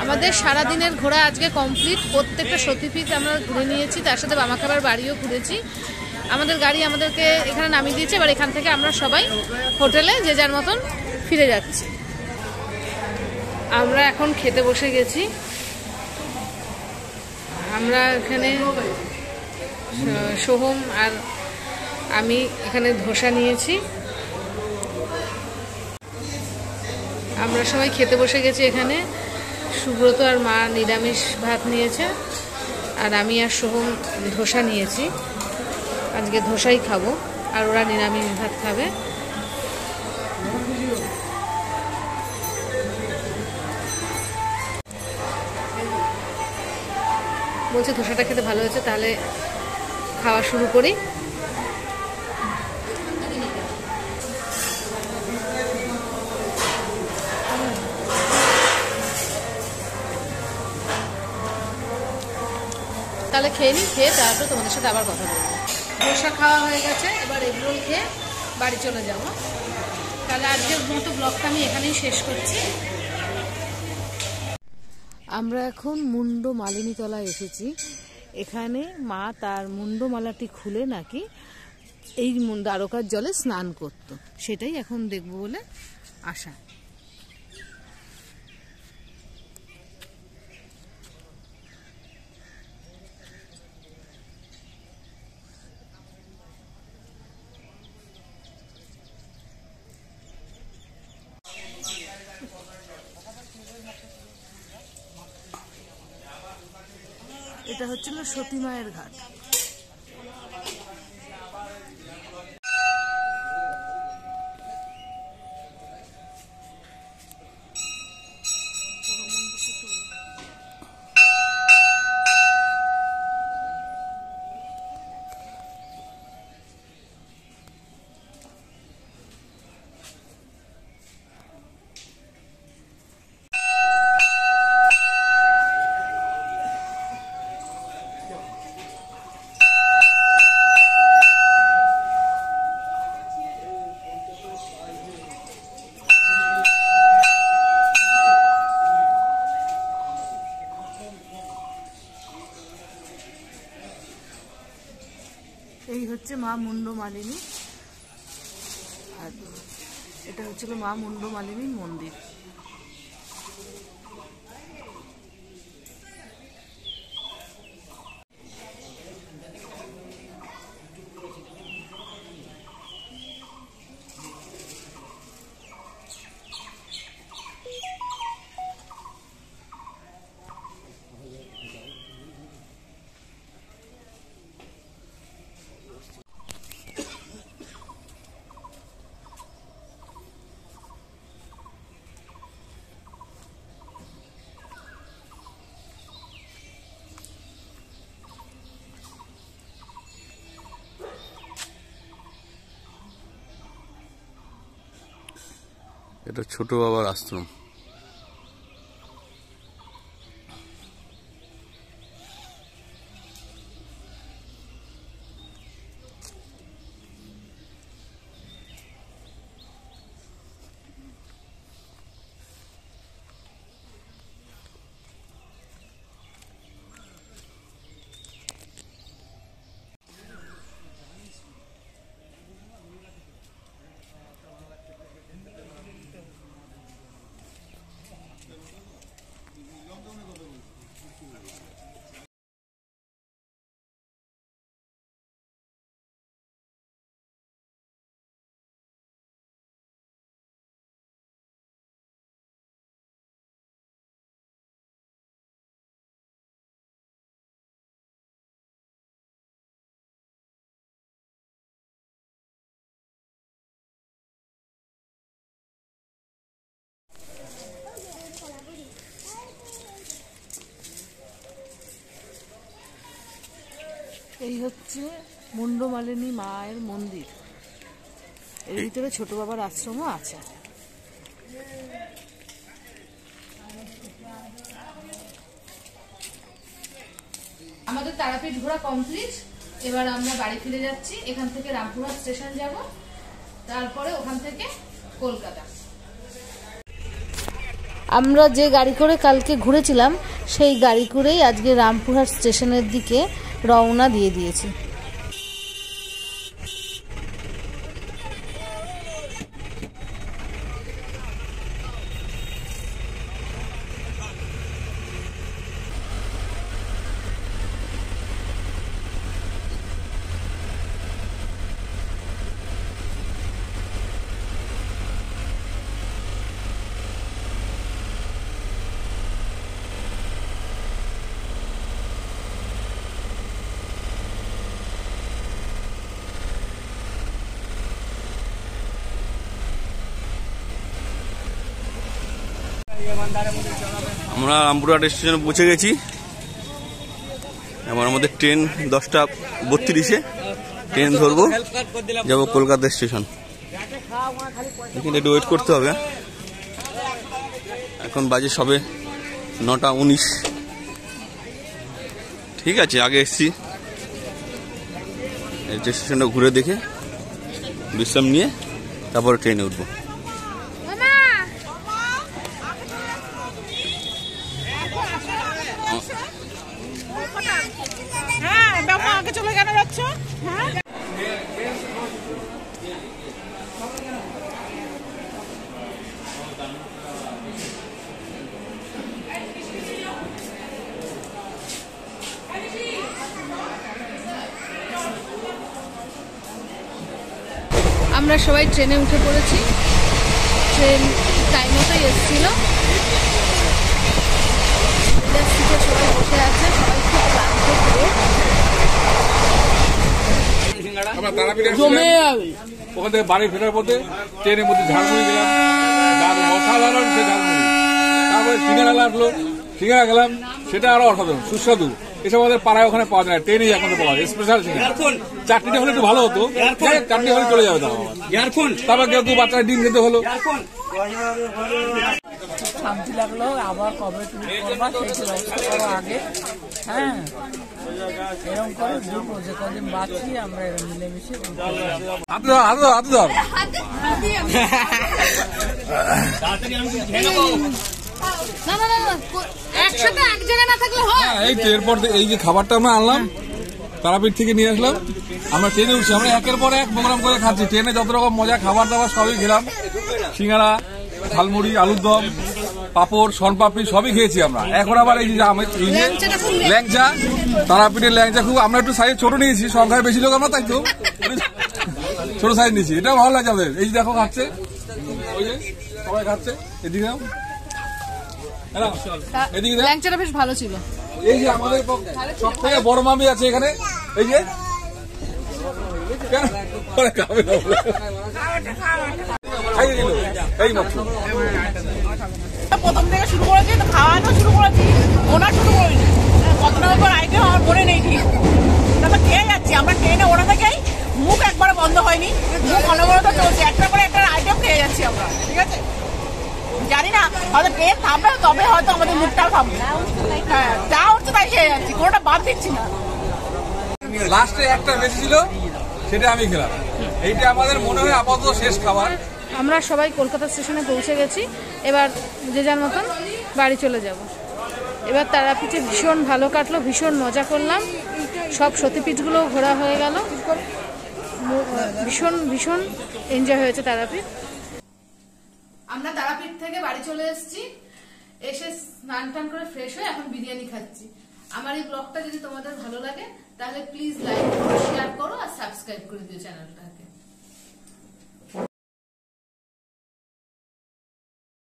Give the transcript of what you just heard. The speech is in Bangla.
আমাদের সারা দিনের ঘোরা আজকে কমপ্লিট। প্রত্যেকটা সতীপীঠ আমরা ঘুরে নিয়েছি, তার সাথে বামাখাবার বাড়িও ঘুরেছি। আমাদের গাড়ি আমাদেরকে এখানে নামিয়ে দিয়েছে। এবার এখান থেকে আমরা সবাই হোটেলে যে যার মতন ফিরে যাচ্ছি। আমরা এখন খেতে বসে গেছি। আমরা এখানে সোহম আর আমি এখানে ধোসা নিয়েছি। আমরা সবাই খেতে বসে গেছি। এখানে সুব্রত আর মা নিরামিষ ভাত নিয়েছে, আর আমি আর সোহম ধোসা নিয়েছি। আজকে ধোসাই খাবো, আর ওরা নিরামিষ ভাত খাবে। বলছে ধোসাটা খেতে ভালো হয়েছে, তাহলে খাওয়া শুরু করি। তাহলে খেয়ে নিই, খেয়ে তারপর তোমাদের সাথে আবার কথা বলবো। ধোসা খাওয়া হয়ে গেছে, এবার এগরোল খেয়ে বাড়ি চলে যাব। তাহলে আজকের মতো ব্লগটা আমি এখানেই শেষ করছি। আমরা এখন মুন্ড মালিনীতলায় এসেছি। এখানে মা তার মুন্ডমালাটি খুলে নাকি এই দ্বারকার জলে স্নান করত, সেটাই এখন দেখবো বলে আসা। এটা হচ্ছিল সতী মায়ের ঘাট। এই হচ্ছে মা মুন্ড মালিনী, আর এটা হচ্ছিল মা মুন্ড মালিনীর মন্দির। এটা ছোট বাবার আশ্রম। এই হচ্ছে মুন্ড মালিনী মায়ের মন্দির। এর ভিতরে ছোট বাবার আশ্রমও আছে। আমাদের তারাপীঠ ঘোরা কমপ্লিট। এবার আমরা বাড়ি ফিরে যাচ্ছি। এখান থেকে রামপুরহাট স্টেশন যাব, তারপরে ওখান থেকে কলকাতা। আমরা যে গাড়ি করে কালকে ঘুরেছিলাম সেই গাড়ি করেই আজকে রামপুরহাট স্টেশনের দিকে রওনা দিয়ে দিয়েছি। আমরা রামপুরহাট স্টেশনে পৌঁছে গেছি। এবার আমাদের ট্রেন 10:32-এ ট্রেন ধরবো, যাব কলকাতা স্টেশন। এখানে একটু ওয়েট করতে হবে। এখন বাজে সবে 9:19। ঠিক আছে, আগে এসছি, স্টেশনটা ঘুরে দেখে বিশ্রাম নিয়ে তারপরে ট্রেনে উঠবো। আমরা সবাই ট্রেনে উঠে পড়েছি। ট্রেন টাইম মতোই এসেছিল। সবাই বসে আছে, সবাই খুব ক্লান্ত হয়ে। ওখান থেকে বাড়ি ফেরার পথে ট্রেনের মধ্যে ঝালমুড়ি গেলাম, অসাধারণ সে ঝালমুড়ি। তারপরে সিঙ্গারা আসলো, সিঙ্গারা গেলাম, সেটা আরো অসাধারণ সুস্বাদু। এসব আমাদের পাড়ায় ওখানে পাওয়া যায়, ট্রেনেই এখন পাওয়া যায় স্পেশাল সিঙ্গারা। চাটনিটা হলে একটু ভালো হতো, চাটনি হলে চলে যাবে। তারপর কেউ কেউ বাচ্চারা ডিম খেতে হলো। শান্তি লাগলো, আবার কবে তুমি করবা সেই ব্যবস্থা করো আগে। হ্যাঁ, এরকম করে ঘুরবো, যে কদিন বাঁচি আমরা এরকম মিলেমিশে। এই তো এরপর এই যে খাবারটা আমরা আনলাম তারাপীঠ থেকে নিয়ে আসলাম, আমরা ট্রেনে উঠছি। আমরা একের পর এক প্রোগ্রাম করে খাচ্ছি। ট্রেনে যত রকম মজা খাবার দাবার সবই খেলাম। সিঙ্গারা, ঝালমুড়ি, আলুর দম, পাপড়, শনপাপড়ি সবই খেয়েছি আমরা। এখন আবার এই যে ল্যাংচা, তারাপীঠের ল্যাংচা খুব আমরা একটু সাইজ ছোট নিয়েছি, সংখ্যায় বেশি লোক আমরা, তাই তো ছোট সাইজ নিয়েছি। এটাও ভালো লাগছে আমাদের। এই যে দেখো খাচ্ছে, ওই যে সবাই খাচ্ছে। এদিকে এদিকে ল্যাংচাটা বেশ ভালো ছিল। এই যে আমাদের সব থেকে বড় মামি আছে এখানে, এই যে প্রথম থেকে শুরু করেছি, খাওয়ানো শুরু করেছি, ওনার শুরু করিনি। কতটা আইটেম আমার মনে নেই ঠিক। তারপর খেয়ে যাচ্ছি আমরা ট্রেনে ওরা থেকেই, মুখ একবার বন্ধ হয়নি, মুখ অনবরত চলছে, একটার পরে একটা আইটেম খেয়ে যাচ্ছি আমরা। ঠিক আছে, জানি না হয়তো ট্রেন থামবে, তবে হয়তো আমাদের মুখটাও থামবে। হ্যাঁ, যা হচ্ছে তাই খেয়ে যাচ্ছি, কোনোটা বাদ দিচ্ছি না। লাস্টে একটা বেশি ছিল, সেটা আমি খেলাম। এইটা আমাদের মনে হয় আপাতত শেষ খাবার। আমরা সবাই কলকাতা স্টেশনে পৌঁছে গেছি। এবার যে যার মতন বাড়ি চলে যাব। এবার তারাপীঠে ভীষণ ভালো কাটলো, ভীষণ মজা করলাম, সব সতীপীঠগুলো ঘোরা হয়ে গেল, ভীষণ ভীষণ এনজয় হয়েছে তারাপীঠ। আমরা তারাপীঠ থেকে বাড়ি চলে এসেছি, এসে স্নান টান করে ফ্রেশ হয়ে এখন বিরিয়ানি খাচ্ছি। আমার এই ব্লগটা যদি তোমাদের ভালো লাগে তাহলে প্লিজ লাইক করো, শেয়ার করো আর সাবস্ক্রাইব করে দিও চ্যানেলটাকে।